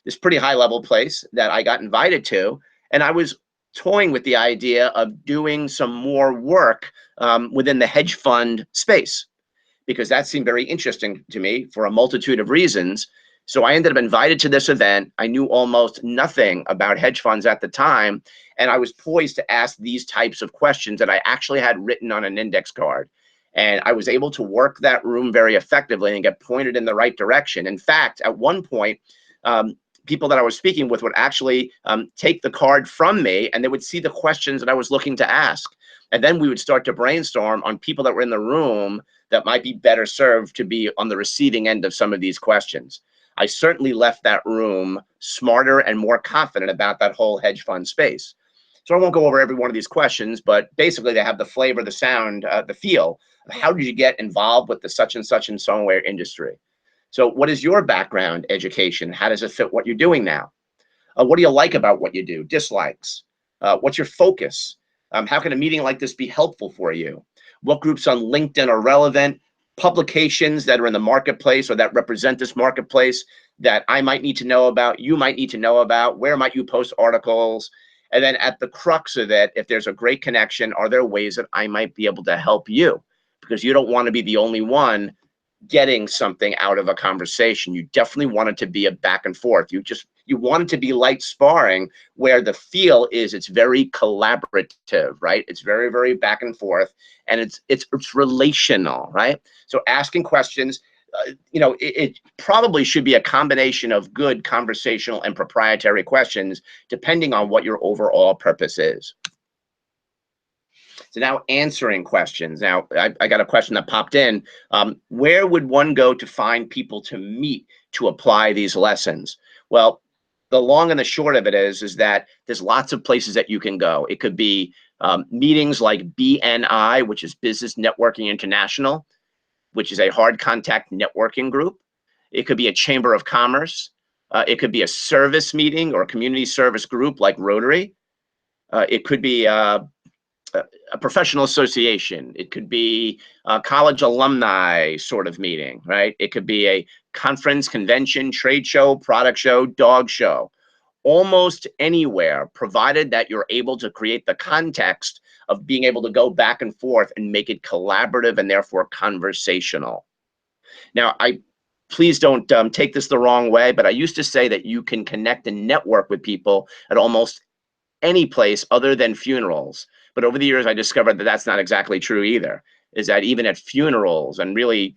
this pretty high level place that I got invited to. And I was toying with the idea of doing some more work within the hedge fund space, because that seemed very interesting to me for a multitude of reasons. So I ended up invited to this event. I knew almost nothing about hedge funds at the time, and I was poised to ask these types of questions that I actually had written on an index card. And I was able to work that room very effectively and get pointed in the right direction. In fact, at one point, people that I was speaking with would actually take the card from me, and they would see the questions that I was looking to ask. And then we would start to brainstorm on people that were in the room that might be better served to be on the receiving end of some of these questions. I certainly left that room smarter and more confident about that whole hedge fund space. So I won't go over every one of these questions, but basically they have the flavor, the sound, the feel of how did you get involved with the such and somewhere industry. So what is your background education? How does it fit what you're doing now? What do you like about what you do? Dislikes? What's your focus? How can a meeting like this be helpful for you? What groups on LinkedIn are relevant? Publications that are in the marketplace or that represent this marketplace that I might need to know about, you might need to know about? Where might you post articles? And then at the crux of it, if there's a great connection, are there ways that I might be able to help you? Because you don't want to be the only one getting something out of a conversation. You definitely want it to be a back and forth. You want it to be light sparring, where the feel is it's very collaborative, right? It's very, very back and forth, and it's relational, right? So asking questions, it probably should be a combination of good conversational and proprietary questions, depending on what your overall purpose is. So now answering questions. Now, I got a question that popped in. Where would one go to find people to meet to apply these lessons? Well, the long and the short of it is that there's lots of places that you can go. It could be meetings like BNI, which is Business Networking International, which is a hard contact networking group. It could be a Chamber of Commerce. It could be a service meeting or a community service group like Rotary. It could be a professional association. It could be a college alumni sort of meeting, right? It could be a conference, convention, trade show, product show, dog show. Almost anywhere, provided that you're able to create the context of being able to go back and forth and make it collaborative and therefore conversational. Now, please don't take this the wrong way, but I used to say that you can connect and network with people at almost any place other than funerals. But over the years, I discovered that that's not exactly true either. Is that even at funerals and really,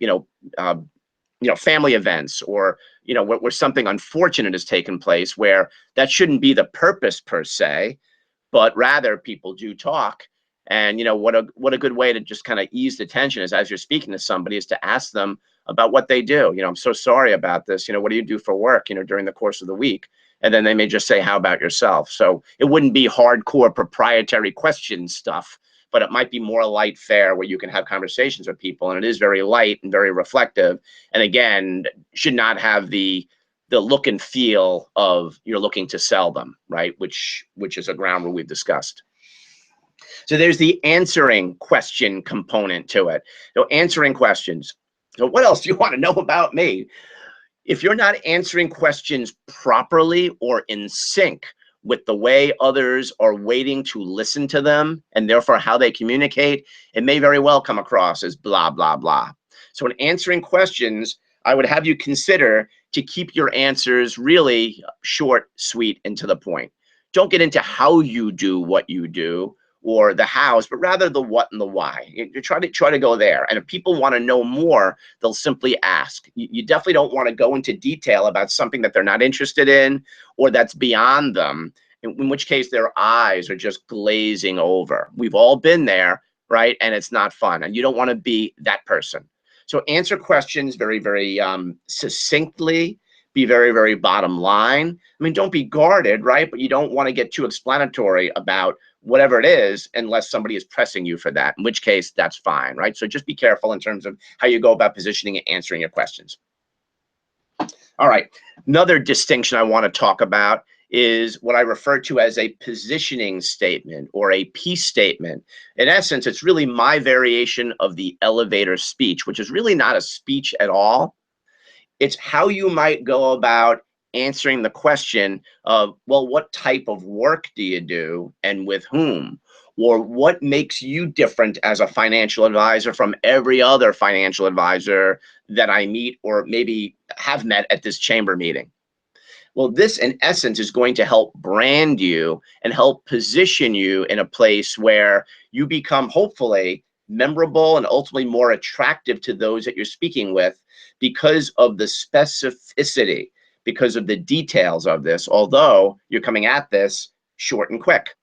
family events, or where something unfortunate has taken place, where that shouldn't be the purpose per se, but rather people do talk. And what a good way to just kind of ease the tension is, as you're speaking to somebody, is to ask them about what they do. I'm so sorry about this. What do you do for work? During the course of the week. And then they may just say, how about yourself? So it wouldn't be hardcore proprietary question stuff, but it might be more light fare where you can have conversations with people. And it is very light and very reflective. And again, should not have the look and feel of you're looking to sell them, right? Which is a ground rule we've discussed. So there's the answering question component to it. So answering questions. So what else do you want to know about me? If you're not answering questions properly or in sync with the way others are waiting to listen to them, and therefore how they communicate, it may very well come across as blah, blah, blah. So in answering questions, I would have you consider to keep your answers really short, sweet, and to the point. Don't get into how you do what you do or the hows, but rather the what and the why. You try to go there. And if people want to know more, they'll simply ask. You definitely don't want to go into detail about something that they're not interested in or that's beyond them, in which case their eyes are just glazing over. We've all been there, right? And it's not fun. And you don't want to be that person. So answer questions very, very succinctly. Be very, very bottom line. I mean, don't be guarded, right? But you don't want to get too explanatory about whatever it is unless somebody is pressing you for that, in which case that's fine, right? So just be careful in terms of how you go about positioning and answering your questions. All right, another distinction I want to talk about is what I refer to as a positioning statement or a peace statement. In essence, it's really my variation of the elevator speech, which is really not a speech at all. It's how you might go about answering the question of, well, what type of work do you do and with whom? Or what makes you different as a financial advisor from every other financial advisor that I meet or maybe have met at this chamber meeting? Well, this in essence is going to help brand you and help position you in a place where you become hopefully memorable and ultimately more attractive to those that you're speaking with because of the specificity, because of the details of this, although you're coming at this short and quick.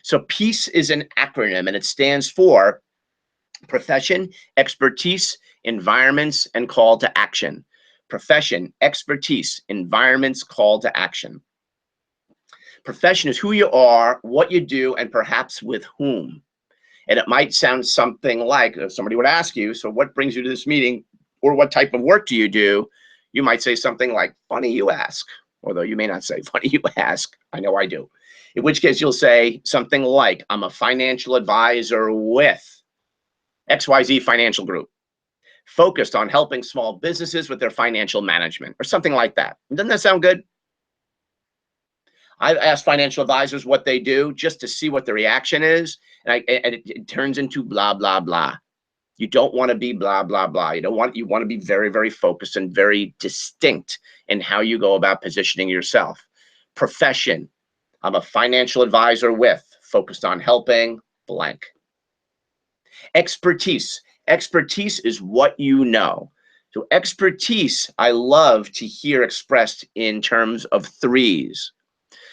So PEACE is an acronym and it stands for profession, expertise, environments, and call to action. Profession, expertise, environments, call to action. Profession is who you are, what you do, and perhaps with whom. And it might sound something like, if somebody would ask you, so what brings you to this meeting or what type of work do you do? You might say something like, funny you ask, although you may not say, funny you ask. I know I do. In which case you'll say something like, I'm a financial advisor with XYZ Financial Group, focused on helping small businesses with their financial management or something like that. Doesn't that sound good? I've asked financial advisors what they do just to see what the reaction is, and it turns into blah, blah, blah. You don't want to be blah, blah, blah. You want to be very, very focused and very distinct in how you go about positioning yourself. Profession, I'm a financial advisor with, focused on helping blank. Expertise. Expertise is what you know. So expertise, I love to hear expressed in terms of threes.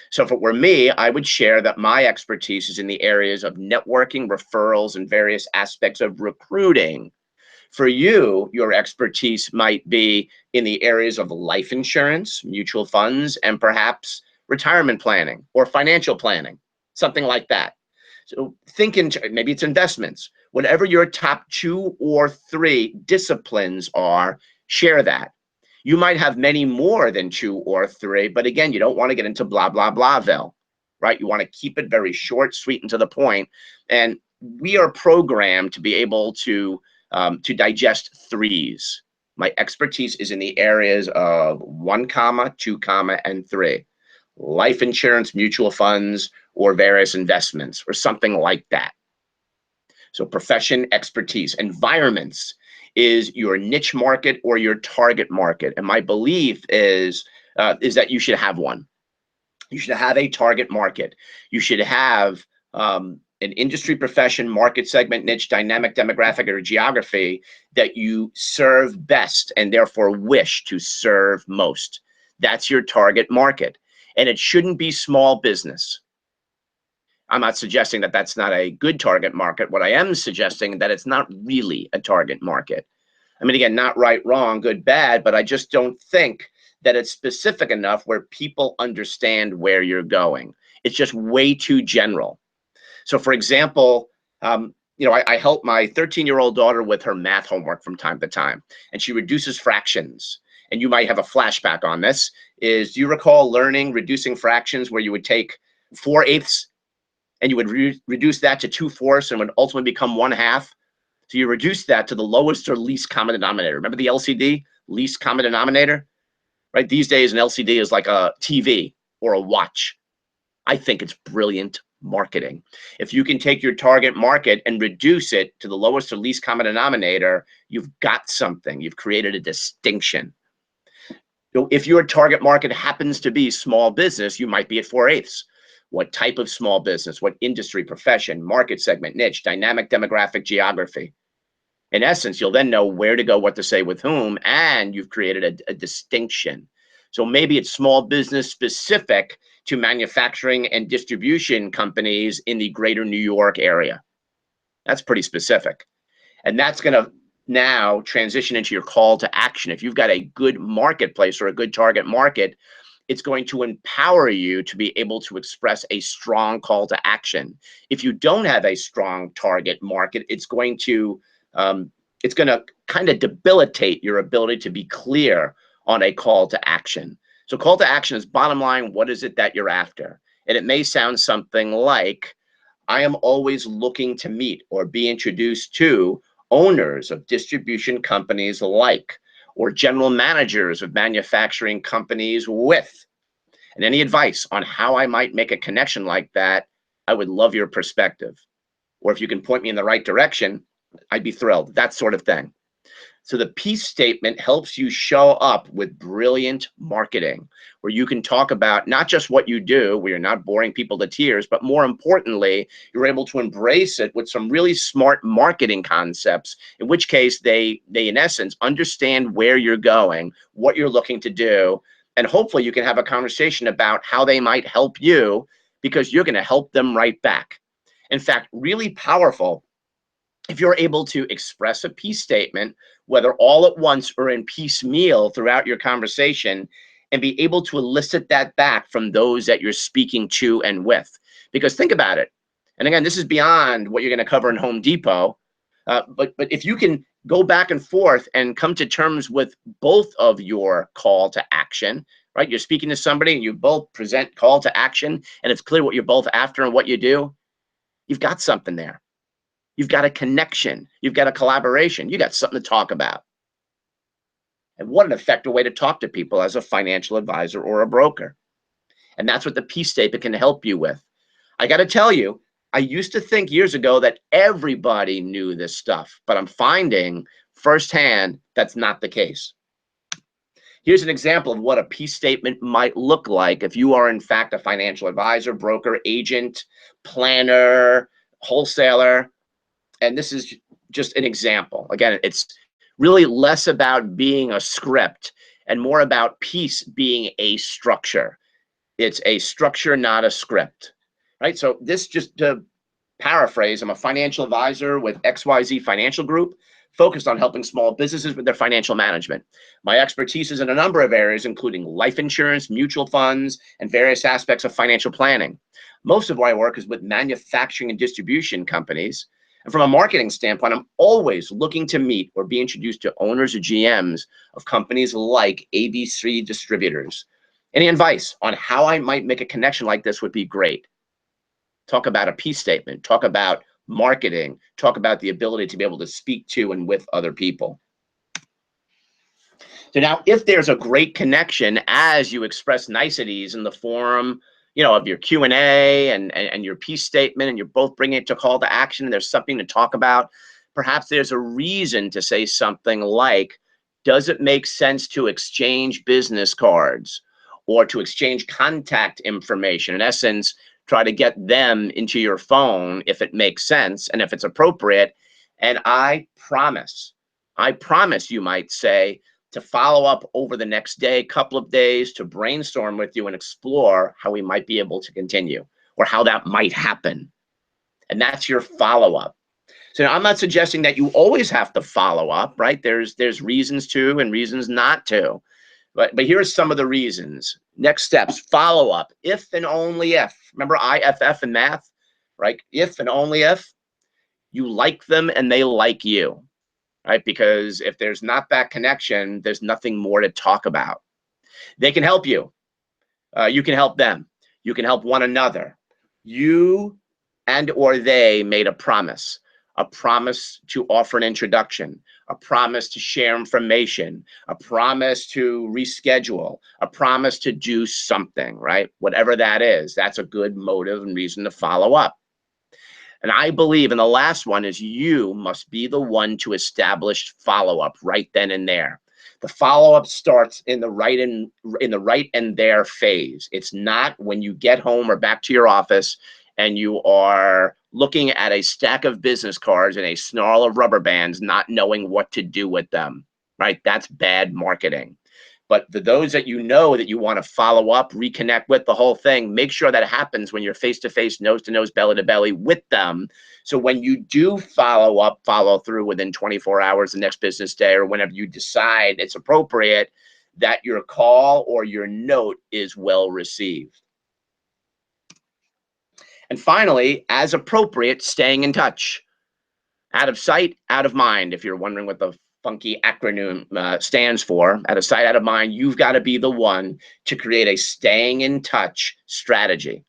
So if it were me, I would share that my expertise is in the areas of networking, referrals, and various aspects of recruiting. For you, your expertise might be in the areas of life insurance, mutual funds, and perhaps retirement planning or financial planning, something like that. So think in, maybe it's investments. Whatever your top 2 or 3 disciplines are, share that. You might have many more than 2 or 3, but again, you don't want to get into blah, blah, blahville, right? You want to keep it very short, sweet, and to the point. And we are programmed to be able to digest threes. My expertise is in the areas of 1, 2, and 3. Life insurance, mutual funds, or various investments, or something like that. So profession, expertise. Environments is your niche market or your target market. And my belief is that you should have one. You should have a target market. You should have an industry, profession, market segment, niche, dynamic, demographic, or geography that you serve best and therefore wish to serve most. That's your target market. And it shouldn't be small business. I'm not suggesting that that's not a good target market. What I am suggesting that it's not really a target market. I mean, again, not right, wrong, good, bad, but I just don't think that it's specific enough where people understand where you're going. It's just way too general. So for example, I help my 13-year-old daughter with her math homework from time to time, and she reduces fractions. And you might have a flashback on this. Do you recall learning reducing fractions where you would take 4/8 and you would reduce that to 2/4 and would ultimately become 1/2? So you reduce that to the lowest or least common denominator. Remember the LCD, least common denominator, right? These days, an LCD is like a TV or a watch. I think it's brilliant marketing. If you can take your target market and reduce it to the lowest or least common denominator, you've got something. You've created a distinction. So if your target market happens to be small business, you might be at 4/8. What type of small business? What industry, profession, market segment, niche, dynamic demographic, geography? In essence, you'll then know where to go, what to say, with whom, and you've created a distinction. So maybe it's small business specific to manufacturing and distribution companies in the greater New York area. That's pretty specific. And that's going to now transition into your call to action. If you've got a good marketplace or a good target market, it's going to empower you to be able to express a strong call to action. If you don't have a strong target market, it's going to kind of debilitate your ability to be clear on a call to action. So call to action is, bottom line, what is it that you're after? And it may sound something like, I am always looking to meet or be introduced to owners of distribution companies like, or general managers of manufacturing companies with. And any advice on how I might make a connection like that, I would love your perspective. Or if you can point me in the right direction, I'd be thrilled. That sort of thing. So the peace statement helps you show up with brilliant marketing, where you can talk about not just what you do, where you're not boring people to tears, but more importantly, you're able to embrace it with some really smart marketing concepts, in which case they in essence understand where you're going, what you're looking to do, and hopefully you can have a conversation about how they might help you, because you're going to help them right back. In fact, really powerful if you're able to express a peace statement, whether all at once or in piecemeal throughout your conversation, and be able to elicit that back from those that you're speaking to and with. Because think about it. And again, this is beyond what you're going to cover in Home Depot. But if you can go back and forth and come to terms with both of your call to action, right? You're speaking to somebody and you both present call to action, and it's clear what you're both after and what you do. You've got something there. You've got a connection. You've got a collaboration. You got something to talk about. And what an effective way to talk to people as a financial advisor or a broker. And that's what the peace statement can help you with. I got to tell you, I used to think years ago that everybody knew this stuff, but I'm finding firsthand that's not the case. Here's an example of what a peace statement might look like if you are in fact a financial advisor, broker, agent, planner, wholesaler. And this is just an example. Again, it's really less about being a script and more about peace being a structure. It's a structure, not a script, right? So this, just to paraphrase, I'm a financial advisor with XYZ Financial Group, focused on helping small businesses with their financial management. My expertise is in a number of areas, including life insurance, mutual funds, and various aspects of financial planning. Most of my work is with manufacturing and distribution companies. And from a marketing standpoint, I'm always looking to meet or be introduced to owners or GMs of companies like ABC Distributors. Any advice on how I might make a connection like this would be great. Talk about a peace statement, talk about marketing, talk about the ability to be able to speak to and with other people. So now, if there's a great connection as you express niceties in the form, of your Q&A and your peace statement, and you're both bringing it to call to action, and there's something to talk about, perhaps there's a reason to say something like, does it make sense to exchange business cards or to exchange contact information? In essence, try to get them into your phone if it makes sense and if it's appropriate. And I promise, you might say, to follow up over the next day, couple of days, to brainstorm with you and explore how we might be able to continue or how that might happen. And that's your follow-up. So now, I'm not suggesting that you always have to follow up, right? There's reasons to and reasons not to. But here are some of the reasons. Next steps, follow up, if and only if. Remember IFF in math, right? If and only if you like them and they like you. Right? Because if there's not that connection, there's nothing more to talk about. They can help you. You can help them. You can help one another. You and or they made a promise to offer an introduction, a promise to share information, a promise to reschedule, a promise to do something, right? Whatever that is, that's a good motive and reason to follow up. And I believe, and the last one is, you must be the one to establish follow-up right then and there. The follow-up starts in the right and there phase. It's not when you get home or back to your office and you are looking at a stack of business cards and a snarl of rubber bands, not knowing what to do with them, right? That's bad marketing. But those that you know that you want to follow up, reconnect with, the whole thing, make sure that happens when you're face-to-face, nose-to-nose, belly-to-belly with them. So when you do follow up, follow through within 24 hours, the next business day, or whenever you decide it's appropriate, that your call or your note is well received. And finally, as appropriate, staying in touch. Out of sight, out of mind. If you're wondering what the funky acronym stands for, out of sight, out of mind, you've got to be the one to create a staying in touch strategy.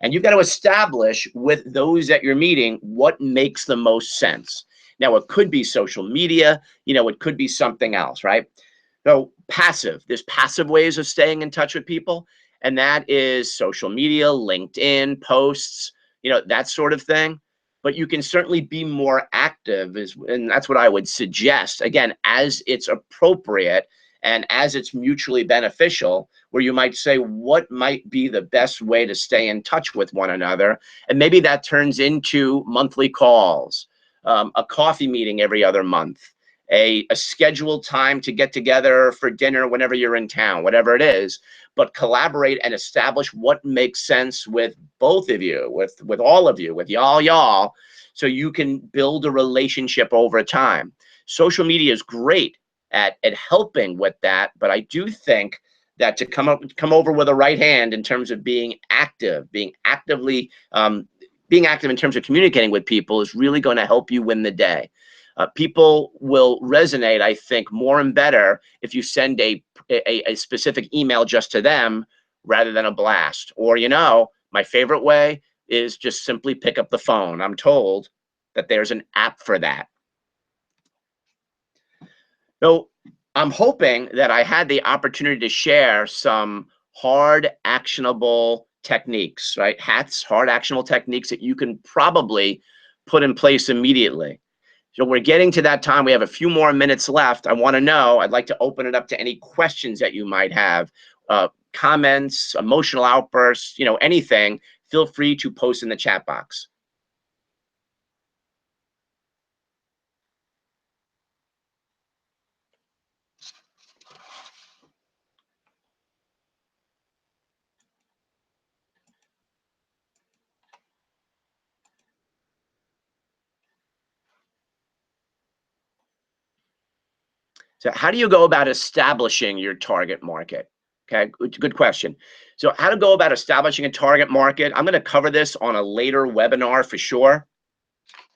And you've got to establish with those that you're meeting what makes the most sense. Now, it could be social media, it could be something else, right? So there's passive ways of staying in touch with people, and that is social media, LinkedIn, posts, that sort of thing. But you can certainly be more active, and that's what I would suggest, again, as it's appropriate and as it's mutually beneficial, where you might say, what might be the best way to stay in touch with one another? And maybe that turns into monthly calls, a coffee meeting every other month, a scheduled time to get together for dinner whenever you're in town, whatever it is, but collaborate and establish what makes sense with both of you, with all of you, with y'all, so you can build a relationship over time. Social media is great at helping with that, but I do think that to come over with a right hand in terms of being active, being active in terms of communicating with people is really going to help you win the day. People will resonate, I think, more and better if you send a specific email just to them rather than a blast. Or, my favorite way is just simply pick up the phone. I'm told that there's an app for that. So I'm hoping that I had the opportunity to share some hard, actionable techniques, right? Hard, actionable techniques that you can probably put in place immediately. So we're getting to that time. We have a few more minutes left. I want to know, I'd like to open it up to any questions that you might have, comments, emotional outbursts, anything. Feel free to post in the chat box. So how do you go about establishing your target market? Okay, good question. So how to go about establishing a target market? I'm going to cover this on a later webinar for sure.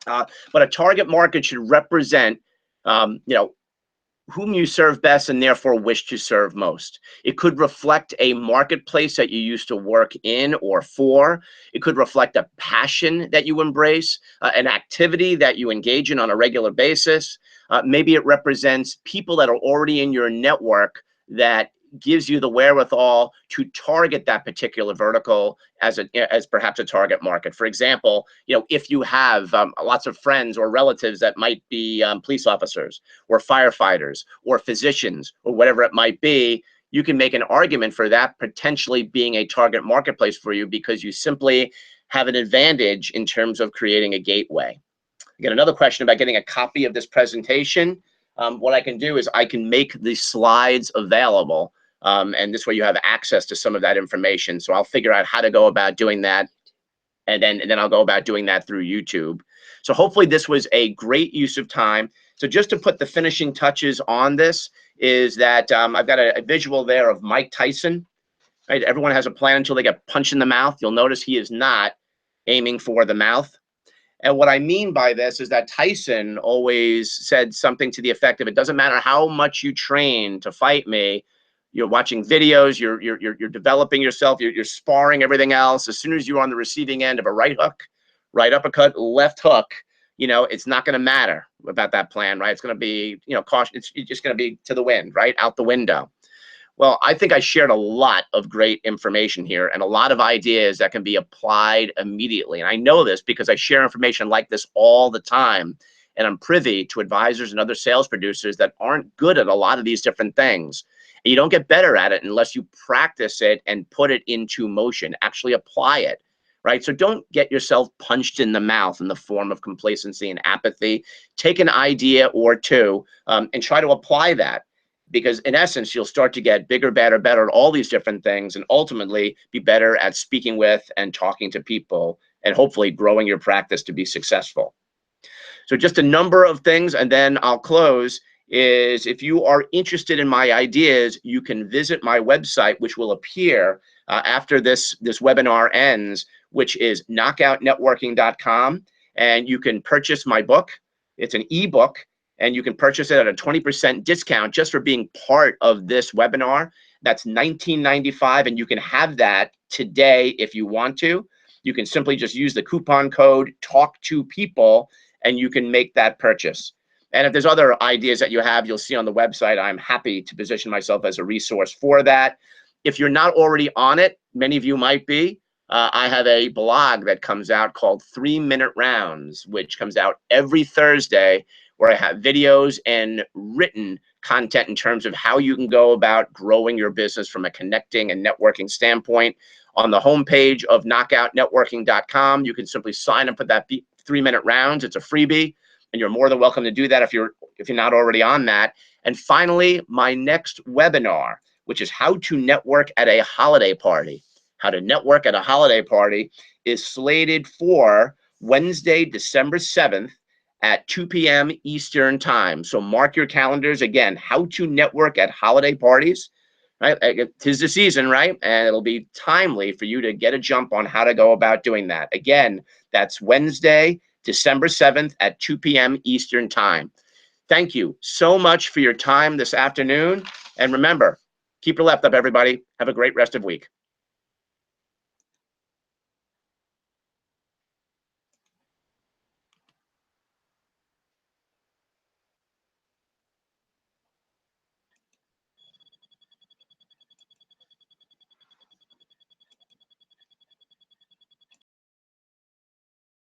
But a target market should represent, whom you serve best and therefore wish to serve most. It could reflect a marketplace that you used to work in or for. It could reflect a passion that you embrace, an activity that you engage in on a regular basis. Maybe it represents people that are already in your network that gives you the wherewithal to target that particular vertical as perhaps a target market. For example, if you have lots of friends or relatives that might be police officers or firefighters or physicians or whatever it might be, you can make an argument for that potentially being a target marketplace for you because you simply have an advantage in terms of creating a gateway. Again, another question about getting a copy of this presentation. What I can do is I can make the slides available, and this way you have access to some of that information. So I'll figure out how to go about doing that, and then I'll go about doing that through YouTube. So hopefully this was a great use of time. So just to put the finishing touches on this is that I've got a visual there of Mike Tyson. Right? Everyone has a plan until they get punched in the mouth. You'll notice he is not aiming for the mouth. And what I mean by this is that Tyson always said something to the effect of, it doesn't matter how much you train to fight me, you're watching videos, you're developing yourself, you're sparring, everything else. As soon as you're on the receiving end of a right hook, right uppercut, left hook, you know, it's not going to matter about that plan, right? It's going to be, you know, caution. It's just going to be to the wind, right? Out the window. Well, I think I shared a lot of great information here and a lot of ideas that can be applied immediately. And I know this because I share information like this all the time. And I'm privy to advisors and other sales producers that aren't good at a lot of these different things. And you don't get better at it unless you practice it and put it into motion, actually apply it, right? So don't get yourself punched in the mouth in the form of complacency and apathy. Take an idea or two and try to apply that, because in essence, you'll start to get bigger, better at all these different things, and ultimately be better at speaking with and talking to people, and hopefully growing your practice to be successful. So just a number of things, and then I'll close, is if you are interested in my ideas, you can visit my website, which will appear after this webinar ends, which is knockoutnetworking.com, and you can purchase my book. It's an ebook, and you can purchase it at a 20% discount just for being part of this webinar. That's $19.95, and you can have that today if you want to. You can simply just use the coupon code TALK2PEOPLE, and you can make that purchase. And if there's other ideas that you have, you'll see on the website, I'm happy to position myself as a resource for that. If you're not already on it, many of you might be. I have a blog that comes out called 3-Minute Rounds, which comes out every Thursday, where I have videos and written content in terms of how you can go about growing your business from a connecting and networking standpoint. On the homepage of knockoutnetworking.com, you can simply sign up for that 3-Minute Rounds. It's a freebie, and you're more than welcome to do that if you're not already on that. And finally, my next webinar, which is how to network at a holiday party. How to network at a holiday party is slated for Wednesday, December 7th at 2 p.m. Eastern time. So mark your calendars. Again, how to network at holiday parties, right? 'Tis the season, right? And it'll be timely for you to get a jump on how to go about doing that. Again, that's Wednesday, December 7th at 2 p.m. Eastern time. Thank you so much for your time this afternoon. And remember, keep your left up, everybody. Have a great rest of week.